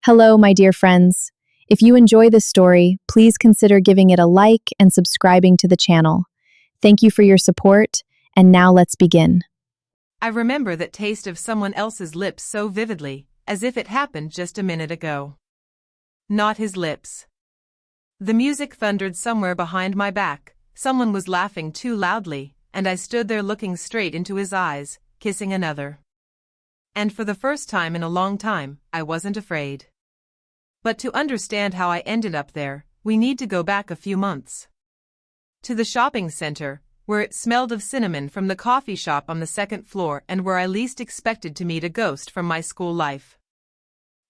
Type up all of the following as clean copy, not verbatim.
Hello, my dear friends. If you enjoy this story, please consider giving it a like and subscribing to the channel. Thank you for your support, and now let's begin. I remember that taste of someone else's lips so vividly, as if it happened just a minute ago. Not his lips. The music thundered somewhere behind my back, someone was laughing too loudly, and I stood there looking straight into his eyes, kissing another. And for the first time in a long time, I wasn't afraid. But to understand how I ended up there, we need to go back a few months. To the shopping center, where it smelled of cinnamon from the coffee shop on the second floor and where I least expected to meet a ghost from my school life.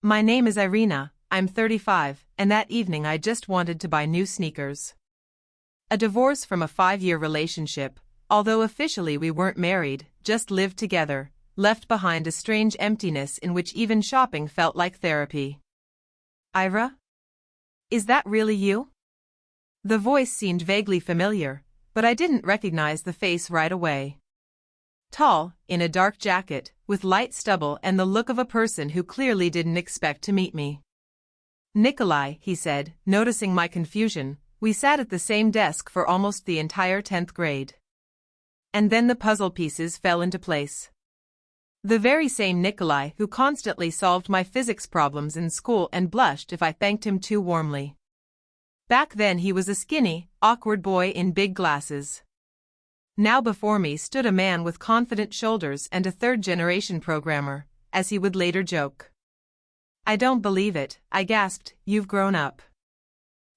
My name is Irina, I'm 35, and that evening I just wanted to buy new sneakers. A divorce from a 5-year relationship, although officially we weren't married, just lived together, left behind a strange emptiness in which even shopping felt like therapy. Ira? Is that really you? The voice seemed vaguely familiar, but I didn't recognize the face right away. Tall, in a dark jacket, with light stubble and the look of a person who clearly didn't expect to meet me. Nikolai, he said, noticing my confusion. We sat at the same desk for almost the entire 10th grade. And then the puzzle pieces fell into place. The very same Nikolai who constantly solved my physics problems in school and blushed if I thanked him too warmly. Back then he was a skinny, awkward boy in big glasses. Now before me stood a man with confident shoulders and a third-generation programmer, as he would later joke. "I don't believe it," I gasped, "you've grown up."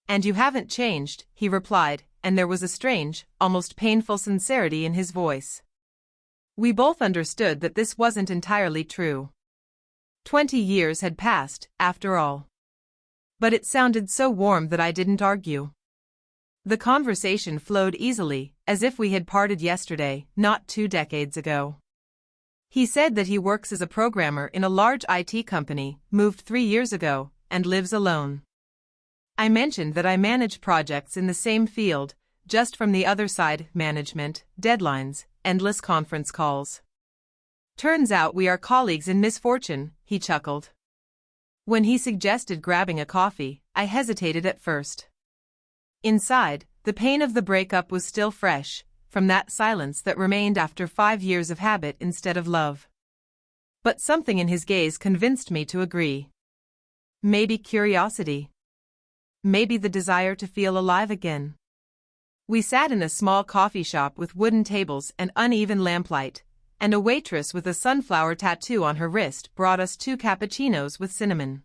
"And you haven't changed," he replied, and there was a strange, almost painful sincerity in his voice. We both understood that this wasn't entirely true. 20 years had passed, after all. But it sounded so warm that I didn't argue. The conversation flowed easily, as if we had parted yesterday, not 2 decades ago. He said that he works as a programmer in a large IT company, moved 3 years ago, and lives alone. I mentioned that I manage projects in the same field, just from the other side: management, deadlines, endless conference calls. "Turns out we are colleagues in misfortune," he chuckled. When he suggested grabbing a coffee, I hesitated at first. Inside, the pain of the breakup was still fresh, from that silence that remained after 5 years of habit instead of love. But something in his gaze convinced me to agree. Maybe curiosity. Maybe the desire to feel alive again. We sat in a small coffee shop with wooden tables and uneven lamplight, and a waitress with a sunflower tattoo on her wrist brought us 2 cappuccinos with cinnamon.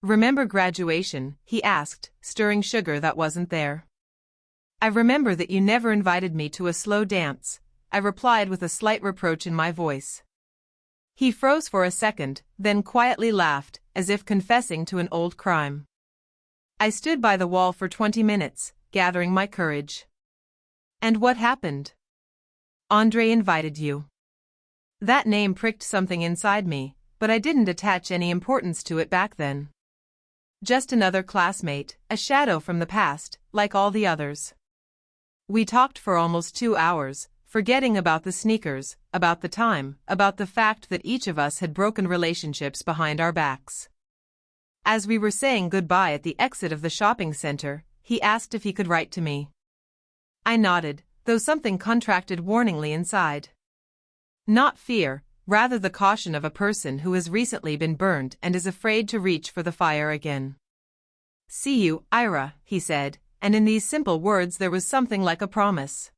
"Remember graduation?" he asked, stirring sugar that wasn't there. "I remember that you never invited me to a slow dance," I replied with a slight reproach in my voice. He froze for a second, then quietly laughed, as if confessing to an old crime. I stood by the wall for 20 minutes, gathering my courage. "And what happened?" "Andrey invited you." That name pricked something inside me, but I didn't attach any importance to it back then. Just another classmate, a shadow from the past, like all the others. We talked for almost 2 hours, forgetting about the sneakers, about the time, about the fact that each of us had broken relationships behind our backs. As we were saying goodbye at the exit of the shopping center, he asked if he could write to me. I nodded, though something contracted warningly inside. Not fear, rather the caution of a person who has recently been burned and is afraid to reach for the fire again. "See you, Ira," he said, and in these simple words there was something like a promise.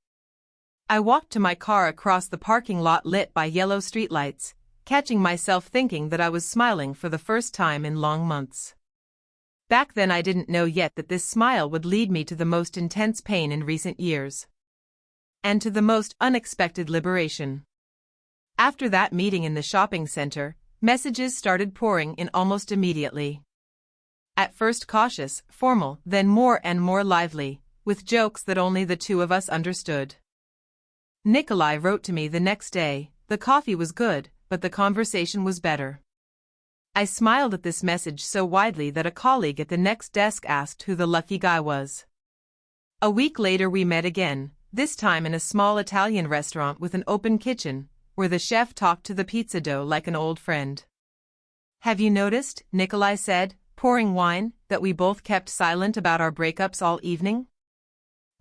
I walked to my car across the parking lot lit by yellow streetlights, catching myself thinking that I was smiling for the first time in long months. Back then I didn't know yet that this smile would lead me to the most intense pain in recent years. And to the most unexpected liberation. After that meeting in the shopping center, messages started pouring in almost immediately. At first cautious, formal, then more and more lively, with jokes that only the 2 of us understood. Nikolai wrote to me the next day. The coffee was good, but the conversation was better. I smiled at this message so widely that a colleague at the next desk asked who the lucky guy was. A week later we met again, this time in a small Italian restaurant with an open kitchen, where the chef talked to the pizza dough like an old friend. Have you noticed, Nikolai said, pouring wine, that we both kept silent about our breakups all evening?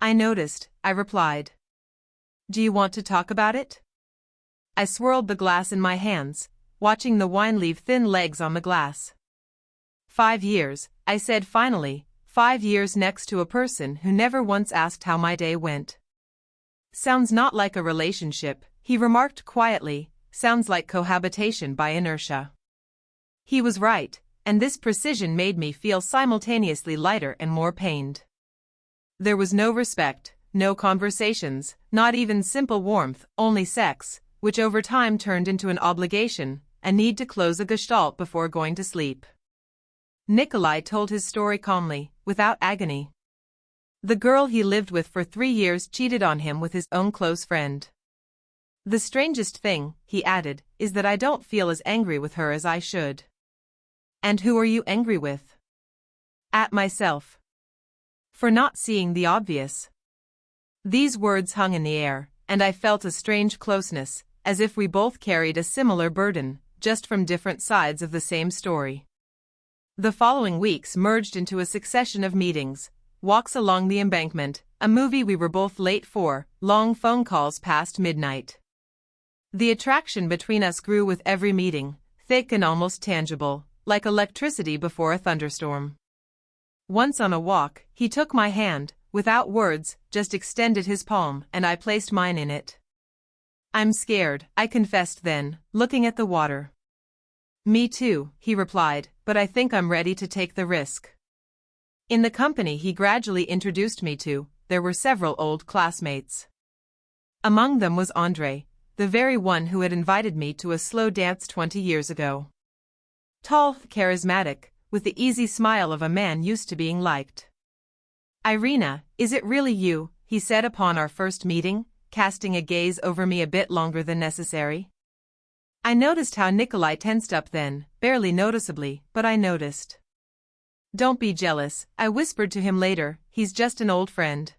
I noticed, I replied. Do you want to talk about it? I swirled the glass in my hands, watching the wine leave thin legs on the glass. 5 years, I said finally, 5 years next to a person who never once asked how my day went. Sounds not like a relationship, he remarked quietly, sounds like cohabitation by inertia. He was right, and this precision made me feel simultaneously lighter and more pained. There was no respect, no conversations, not even simple warmth, only sex, which over time turned into an obligation, a need to close a gestalt before going to sleep. Nikolai told his story calmly, without agony. The girl he lived with for 3 years cheated on him with his own close friend. The strangest thing, he added, is that I don't feel as angry with her as I should. And who are you angry with? At myself. For not seeing the obvious. These words hung in the air, and I felt a strange closeness, as if we both carried a similar burden, just from different sides of the same story. The following weeks merged into a succession of meetings, walks along the embankment, a movie we were both late for, long phone calls past midnight. The attraction between us grew with every meeting, thick and almost tangible, like electricity before a thunderstorm. Once on a walk, he took my hand, without words, just extended his palm, and I placed mine in it. I'm scared, I confessed then, looking at the water. Me too, he replied, but I think I'm ready to take the risk. In the company he gradually introduced me to, there were several old classmates. Among them was Andrey, the very one who had invited me to a slow dance 20 years ago. Tall, charismatic, with the easy smile of a man used to being liked. Irina, is it really you? He said upon our first meeting, casting a gaze over me a bit longer than necessary. I noticed how Nikolai tensed up then, barely noticeably, but I noticed. Don't be jealous, I whispered to him later, he's just an old friend.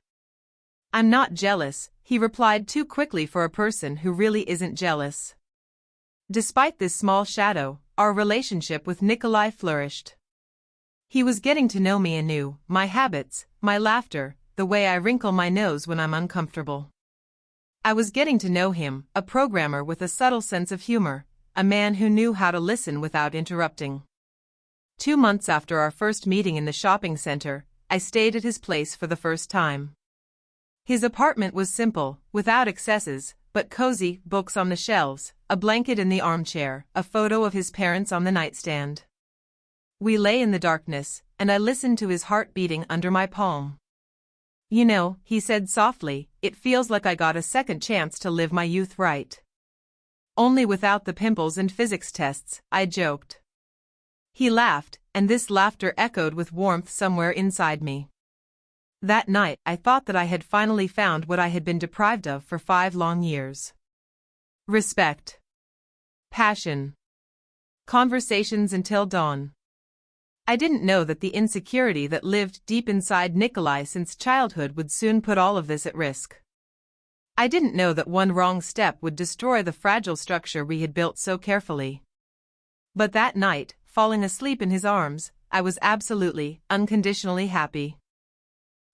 I'm not jealous, he replied too quickly for a person who really isn't jealous. Despite this small shadow, our relationship with Nikolai flourished. He was getting to know me anew, my habits, my laughter, the way I wrinkle my nose when I'm uncomfortable. I was getting to know him, a programmer with a subtle sense of humor, a man who knew how to listen without interrupting. 2 months after our first meeting in the shopping center, I stayed at his place for the first time. His apartment was simple, without excesses, but cozy, books on the shelves, a blanket in the armchair, a photo of his parents on the nightstand. We lay in the darkness, and I listened to his heart beating under my palm. You know, he said softly, it feels like I got a second chance to live my youth right. Only without the pimples and physics tests, I joked. He laughed, and this laughter echoed with warmth somewhere inside me. That night, I thought that I had finally found what I had been deprived of for 5 long years. Respect. Passion. Conversations until dawn. I didn't know that the insecurity that lived deep inside Nikolai since childhood would soon put all of this at risk. I didn't know that one wrong step would destroy the fragile structure we had built so carefully. But that night, falling asleep in his arms, I was absolutely, unconditionally happy.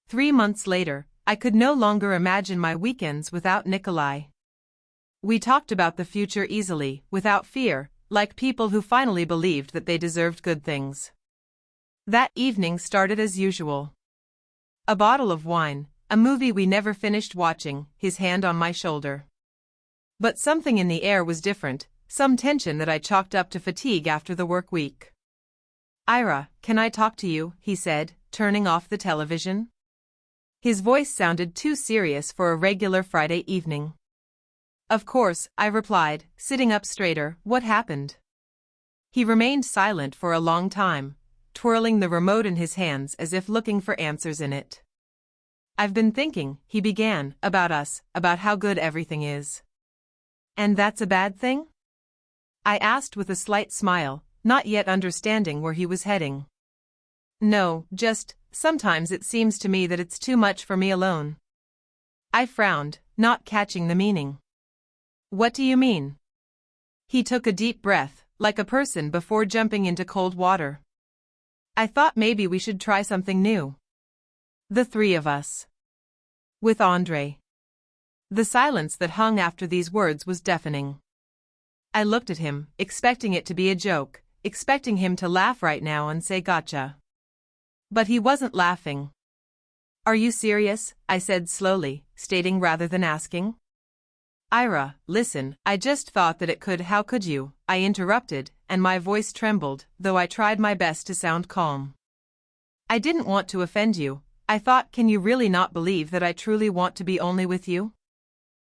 3 months later, I could no longer imagine my weekends without Nikolai. We talked about the future easily, without fear, like people who finally believed that they deserved good things. That evening started as usual. A bottle of wine, a movie we never finished watching, his hand on my shoulder. But something in the air was different, some tension that I chalked up to fatigue after the work week. Ira, can I talk to you? He said, turning off the television. His voice sounded too serious for a regular Friday evening. Of course, I replied, sitting up straighter. What happened? He remained silent for a long time, twirling the remote in his hands as if looking for answers in it. I've been thinking, he began, about us, about how good everything is. And that's a bad thing? I asked with a slight smile, not yet understanding where he was heading. No, just, sometimes it seems to me that it's too much for me alone. I frowned, not catching the meaning. What do you mean? He took a deep breath, like a person before jumping into cold water. I thought maybe we should try something new. The three of us. With Andrey. The silence that hung after these words was deafening. I looked at him, expecting it to be a joke, expecting him to laugh right now and say gotcha. But he wasn't laughing. Are you serious? I said slowly, stating rather than asking. Ira, listen, I just thought that it could. How could you? I interrupted, and my voice trembled, though I tried my best to sound calm. I didn't want to offend you. I thought, can you really not believe that I truly want to be only with you?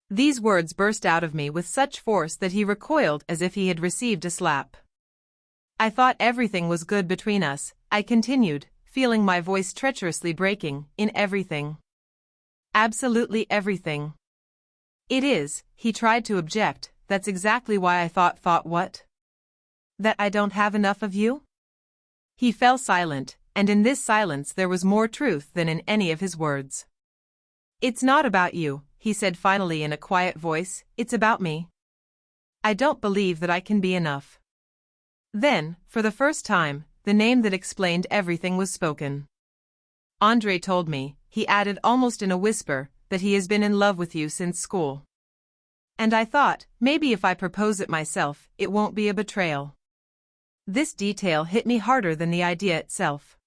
These words burst out of me with such force that he recoiled as if he had received a slap. I thought everything was good between us, I continued, feeling my voice treacherously breaking, in everything. Absolutely everything. It is, he tried to object, that's exactly why I thought what? That I don't have enough of you? He fell silent, and in this silence there was more truth than in any of his words. It's not about you, he said finally in a quiet voice, it's about me. I don't believe that I can be enough. Then, for the first time, the name that explained everything was spoken. Andrey told me, he added almost in a whisper, that he has been in love with you since school. And I thought, maybe if I propose it myself, it won't be a betrayal. This detail hit me harder than the idea itself.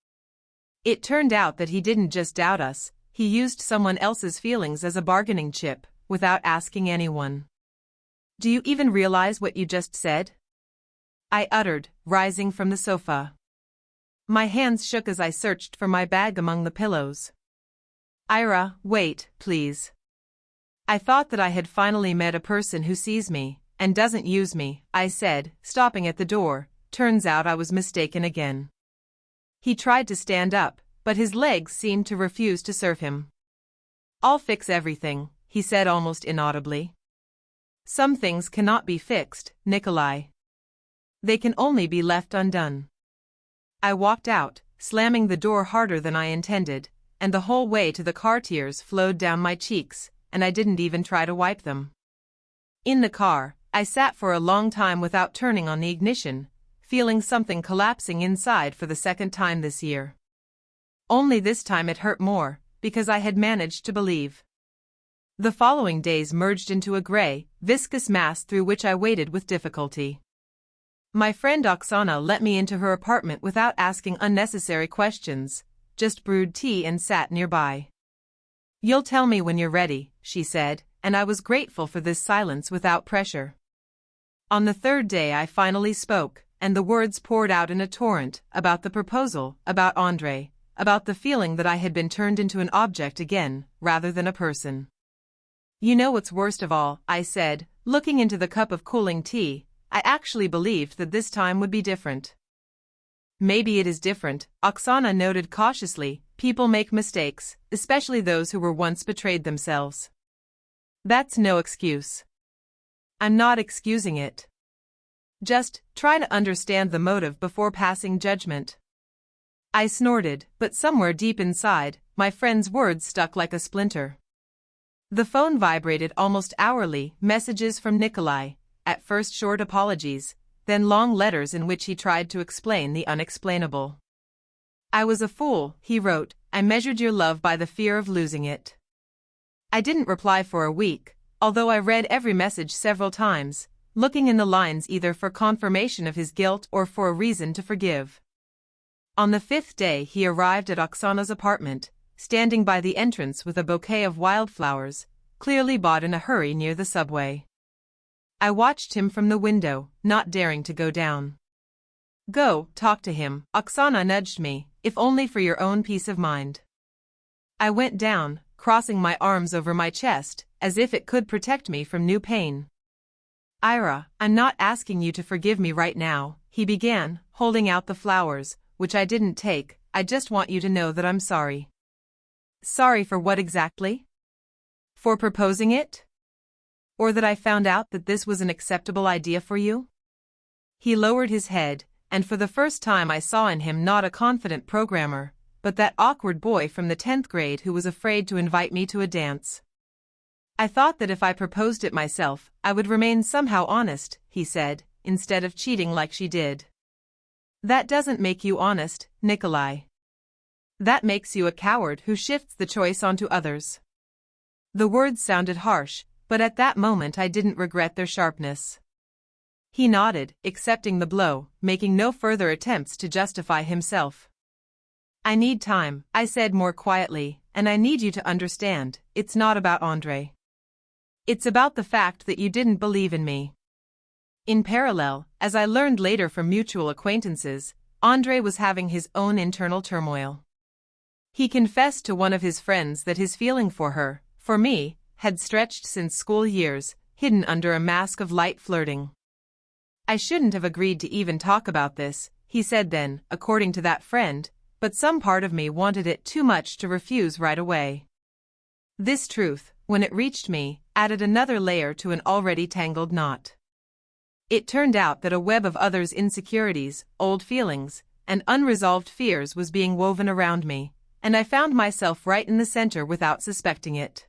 It turned out that he didn't just doubt us, he used someone else's feelings as a bargaining chip, without asking anyone. Do you even realize what you just said? I uttered, rising from the sofa. My hands shook as I searched for my bag among the pillows. Ira, wait, please. I thought that I had finally met a person who sees me, and doesn't use me, I said, stopping at the door. Turns out I was mistaken again. He tried to stand up, but his legs seemed to refuse to serve him. I'll fix everything, he said almost inaudibly. Some things cannot be fixed, Nikolai. They can only be left undone. I walked out, slamming the door harder than I intended, and the whole way to the car tears flowed down my cheeks, and I didn't even try to wipe them. In the car, I sat for a long time without turning on the ignition, feeling something collapsing inside for the second time this year. Only this time it hurt more, because I had managed to believe. The following days merged into a gray, viscous mass through which I waded with difficulty. My friend Oksana let me into her apartment without asking unnecessary questions, just brewed tea and sat nearby. You'll tell me when you're ready, she said, and I was grateful for this silence without pressure. On the third day I finally spoke, and the words poured out in a torrent, about the proposal, about Andrey, about the feeling that I had been turned into an object again, rather than a person. You know what's worst of all, I said, looking into the cup of cooling tea, I actually believed that this time would be different. Maybe it is different, Oksana noted cautiously, people make mistakes, especially those who were once betrayed themselves. That's no excuse. I'm not excusing it. Just, try to understand the motive before passing judgment. I snorted, but somewhere deep inside, my friend's words stuck like a splinter. The phone vibrated almost hourly, messages from Nikolai, at first short apologies, then long letters in which he tried to explain the unexplainable. I was a fool, he wrote, I measured your love by the fear of losing it. I didn't reply for a week, although I read every message several times, looking in the lines either for confirmation of his guilt or for a reason to forgive. On the fifth day he arrived at Oksana's apartment, standing by the entrance with a bouquet of wildflowers, clearly bought in a hurry near the subway. I watched him from the window, not daring to go down. Go, talk to him, Oksana nudged me, if only for your own peace of mind. I went down, crossing my arms over my chest, as if it could protect me from new pain. Ira, I'm not asking you to forgive me right now, he began, holding out the flowers, which I didn't take, I just want you to know that I'm sorry. Sorry for what exactly? For proposing it? Or that I found out that this was an acceptable idea for you? He lowered his head, and for the first time I saw in him not a confident programmer, but that awkward boy from the 10th grade who was afraid to invite me to a dance. I thought that if I proposed it myself, I would remain somehow honest, he said, instead of cheating like she did. That doesn't make you honest, Nikolai. That makes you a coward who shifts the choice onto others. The words sounded harsh, but at that moment I didn't regret their sharpness. He nodded, accepting the blow, making no further attempts to justify himself. I need time, I said more quietly, and I need you to understand, it's not about Andrey. It's about the fact that you didn't believe in me. In parallel, as I learned later from mutual acquaintances, Andrey was having his own internal turmoil. He confessed to one of his friends that his feeling for her, for me, had stretched since school years, hidden under a mask of light flirting. I shouldn't have agreed to even talk about this, he said then, according to that friend, but some part of me wanted it too much to refuse right away. This truth, when it reached me, added another layer to an already tangled knot. It turned out that a web of others' insecurities, old feelings, and unresolved fears was being woven around me, and I found myself right in the center without suspecting it.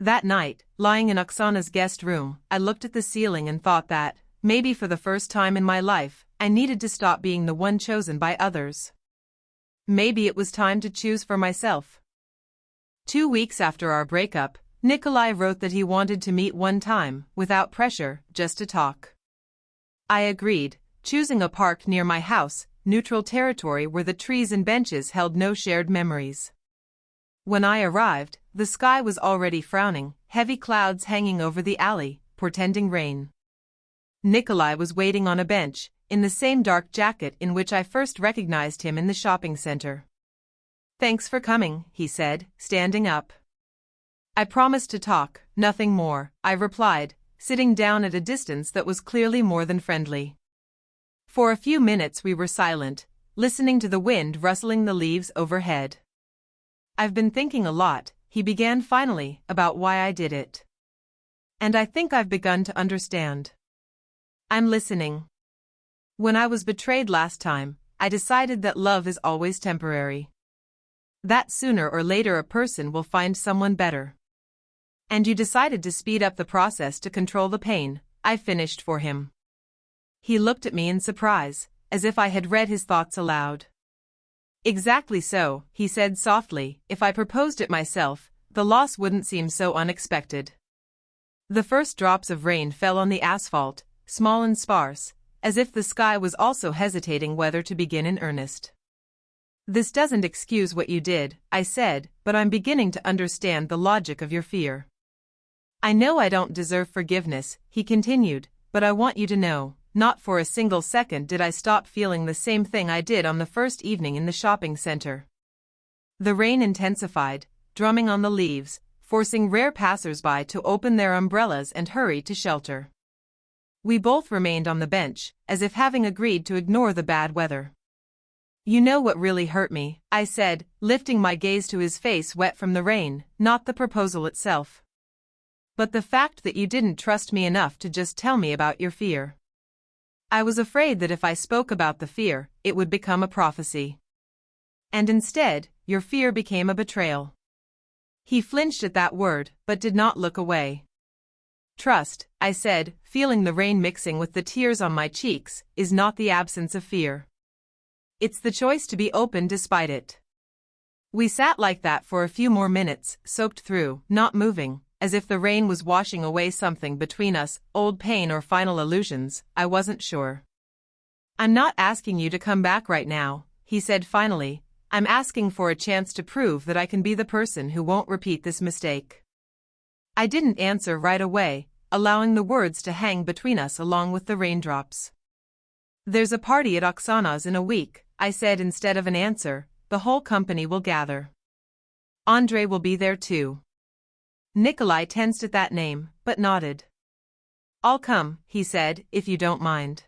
That night, lying in Oksana's guest room, I looked at the ceiling and thought that, maybe for the first time in my life, I needed to stop being the one chosen by others. Maybe it was time to choose for myself. 2 weeks after our breakup, Nikolai wrote that he wanted to meet one time, without pressure, just to talk. I agreed, choosing a park near my house, neutral territory where the trees and benches held no shared memories. When I arrived, the sky was already frowning, heavy clouds hanging over the alley, portending rain. Nikolai was waiting on a bench, in the same dark jacket in which I first recognized him in the shopping center. "Thanks for coming," he said, standing up. "I promised to talk, nothing more," I replied, sitting down at a distance that was clearly more than friendly. For a few minutes we were silent, listening to the wind rustling the leaves overhead. "I've been thinking a lot," he began finally, "about why I did it. And I think I've begun to understand. I'm listening. When I was betrayed last time, I decided that love is always temporary. That sooner or later a person will find someone better. And you decided to speed up the process to control the pain," I finished for him. He looked at me in surprise, as if I had read his thoughts aloud. "Exactly so," he said softly, "if I proposed it myself, the loss wouldn't seem so unexpected." The first drops of rain fell on the asphalt, small and sparse, as if the sky was also hesitating whether to begin in earnest. "This doesn't excuse what you did," I said, "but I'm beginning to understand the logic of your fear." "I know I don't deserve forgiveness," he continued, "but I want you to know, not for a single second did I stop feeling the same thing I did on the first evening in the shopping center." The rain intensified, drumming on the leaves, forcing rare passers-by to open their umbrellas and hurry to shelter. We both remained on the bench, as if having agreed to ignore the bad weather. "You know what really hurt me," I said, lifting my gaze to his face wet from the rain, "not the proposal itself, but the fact that you didn't trust me enough to just tell me about your fear. I was afraid that if I spoke about the fear, it would become a prophecy. And instead, your fear became a betrayal." He flinched at that word, but did not look away. "Trust," I said, feeling the rain mixing with the tears on my cheeks, "is not the absence of fear. It's the choice to be open despite it." We sat like that for a few more minutes, soaked through, not moving, as if the rain was washing away something between us, old pain or final illusions, I wasn't sure. "I'm not asking you to come back right now," he said finally, "I'm asking for a chance to prove that I can be the person who won't repeat this mistake." I didn't answer right away, allowing the words to hang between us along with the raindrops. "There's a party at Oksana's in a week," I said instead of an answer, "the whole company will gather. Andrey will be there too." Nikolai tensed at that name, but nodded. "I'll come," he said, "if you don't mind."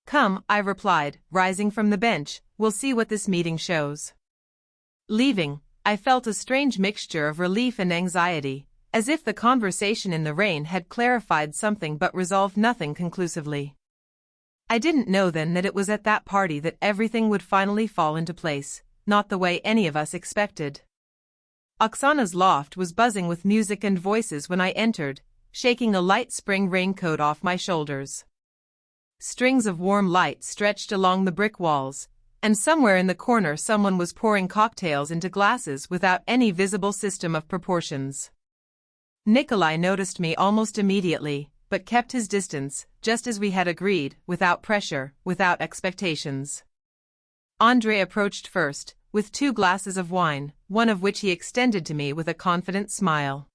"Come," I replied, rising from the bench, "we'll see what this meeting shows." Leaving, I felt a strange mixture of relief and anxiety, as if the conversation in the rain had clarified something but resolved nothing conclusively. I didn't know then that it was at that party that everything would finally fall into place, not the way any of us expected. Oksana's loft was buzzing with music and voices when I entered, shaking a light spring raincoat off my shoulders. strings of warm light stretched along the brick walls, and somewhere in the corner someone was pouring cocktails into glasses without any visible system of proportions. Nikolai noticed me almost immediately, but kept his distance, just as we had agreed, without pressure, without expectations. Andrey approached first, with 2 glasses of wine, one of which he extended to me with a confident smile.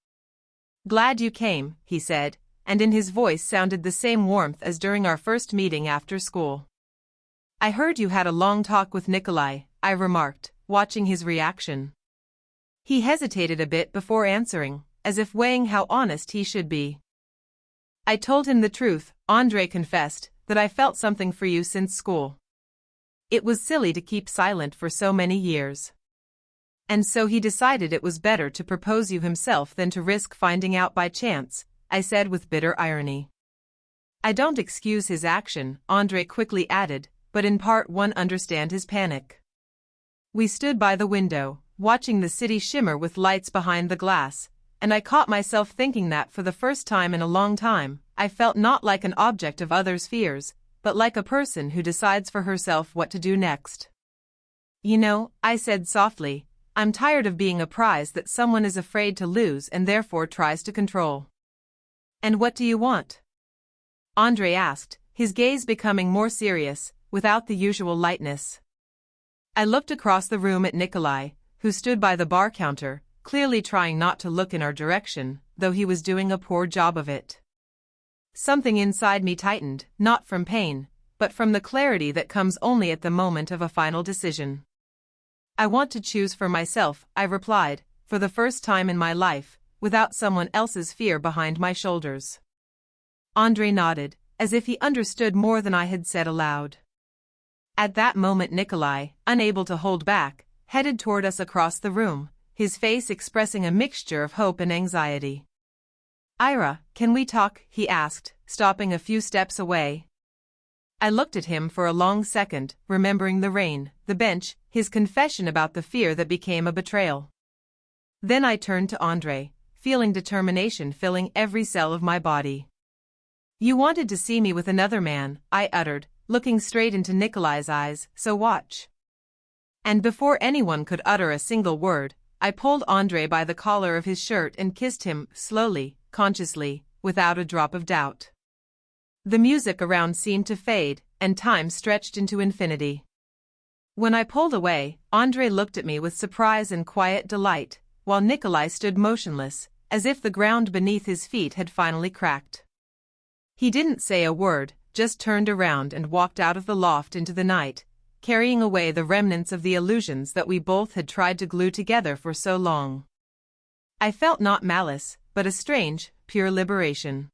"Glad you came," he said, and in his voice sounded the same warmth as during our first meeting after school. "I heard you had a long talk with Nikolai," I remarked, watching his reaction. He hesitated a bit before answering, as if weighing how honest he should be. "I told him the truth," Andrey confessed, "that I felt something for you since school. It was silly to keep silent for so many years. And so he decided it was better to propose you himself than to risk finding out by chance," I said with bitter irony. "I don't excuse his action," Andrey quickly added, "but in part one understand his panic." We stood by the window, watching the city shimmer with lights behind the glass, and I caught myself thinking that for the first time in a long time, I felt not like an object of others' fears, but like a person who decides for herself what to do next. "You know," I said softly, "I'm tired of being a prize that someone is afraid to lose and therefore tries to control." "And what do you want?" Andrey asked, his gaze becoming more serious, without the usual lightness. I looked across the room at Nikolai, who stood by the bar counter, clearly trying not to look in our direction, though he was doing a poor job of it. Something inside me tightened, not from pain, but from the clarity that comes only at the moment of a final decision. "I want to choose for myself," I replied, for the first time in my life, without someone else's fear behind my shoulders. Andrey nodded, as if he understood more than I had said aloud. At that moment Nikolai, unable to hold back, headed toward us across the room, his face expressing a mixture of hope and anxiety. "Ira, can we talk?" he asked, stopping a few steps away. I looked at him for a long second, remembering the rain, the bench, his confession about the fear that became a betrayal. Then I turned to Andrey, feeling determination filling every cell of my body. "You wanted to see me with another man," I uttered, looking straight into Nikolai's eyes, "so watch." And before anyone could utter a single word, I pulled Andrey by the collar of his shirt and kissed him, slowly, consciously, without a drop of doubt. The music around seemed to fade, and time stretched into infinity. When I pulled away, Andrey looked at me with surprise and quiet delight, while Nikolai stood motionless, as if the ground beneath his feet had finally cracked. He didn't say a word, just turned around and walked out of the loft into the night, carrying away the remnants of the illusions that we both had tried to glue together for so long. I felt not malice, but a strange, pure liberation.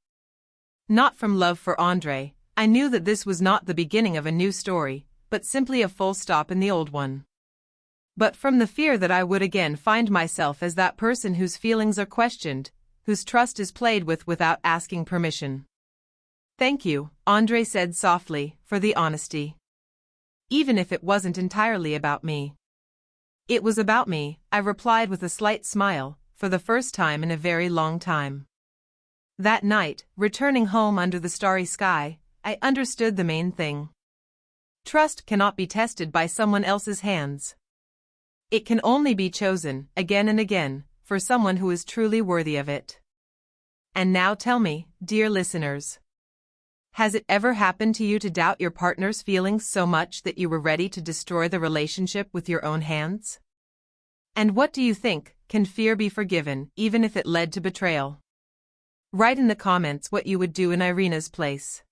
Not from love for Andrey, I knew that this was not the beginning of a new story, but simply a full stop in the old one. But from the fear that I would again find myself as that person whose feelings are questioned, whose trust is played with without asking permission. "Thank you," Andrey said softly, "for the honesty. Even if it wasn't entirely about me." "It was about me," I replied with a slight smile, for the first time in a very long time. That night, returning home under the starry sky, I understood the main thing. Trust cannot be tested by someone else's hands. It can only be chosen, again and again, for someone who is truly worthy of it. And now tell me, dear listeners, has it ever happened to you to doubt your partner's feelings so much that you were ready to destroy the relationship with your own hands? And what do you think, can fear be forgiven, even if it led to betrayal? Write in the comments what you would do in Irina's place.